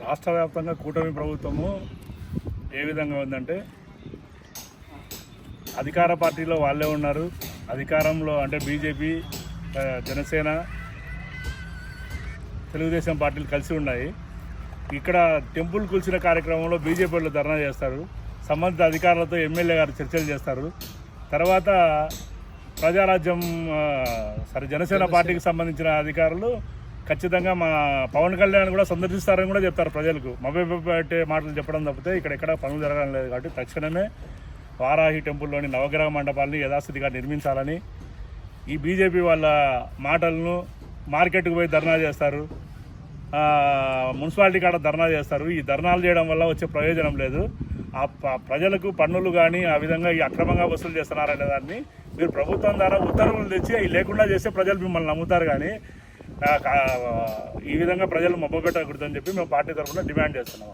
రాష్ట్ర వ్యాప్తంగా కూటమి ప్రభుత్వము ఏ విధంగా ఉందంటే అధికార పార్టీలో వాళ్ళే ఉన్నారు. అధికారంలో అంటే బీజేపీ, జనసేన, తెలుగుదేశం పార్టీలు కలిసి ఉన్నాయి. ఇక్కడ టెంపుల్ కూల్చిన కార్యక్రమంలో బీజేపీ వాళ్ళు ధర్నా చేస్తారు. సంబంధిత అధికారులతో ఎమ్మెల్యే గారు చర్చలు చేస్తారు. తర్వాత ప్రజారాజ్యం జనసేన పార్టీకి సంబంధించిన అధికారులు ఖచ్చితంగా మా పవన్ కళ్యాణ్ కూడా సందర్శిస్తారని కూడా చెప్తారు. ప్రజలకు మభ్యపెట్టే మాటలు చెప్పడం తప్పితే ఇక్కడ పనులు జరగడం లేదు. కాబట్టి తక్షణమే వారాహి టెంపుల్లోని నవగ్రహ మండపాలని యథాస్థితిగా నిర్మించాలని, ఈ బీజేపీ వాళ్ళ మాటలను మార్కెట్కు పోయి ధర్నా చేస్తారు, మున్సిపాలిటీ కాడ ధర్నా చేస్తారు. ఈ ధర్నాలు చేయడం వల్ల వచ్చే ప్రయోజనం లేదు. ఆ ప్రజలకు పన్నులు కానీ ఆ విధంగా ఈ అక్రమంగా వసూలు చేస్తున్నారనే దాన్ని మీరు ప్రభుత్వం ద్వారా ఉత్తర్వులు తెచ్చి అవి లేకుండా చేస్తే ప్రజలు మిమ్మల్ని నమ్ముతారు. కానీ ఈ విధంగా ప్రజలు మభ్యపెట్టకూడదని చెప్పి మేము పార్టీ తరఫున డిమాండ్ చేస్తున్నాం.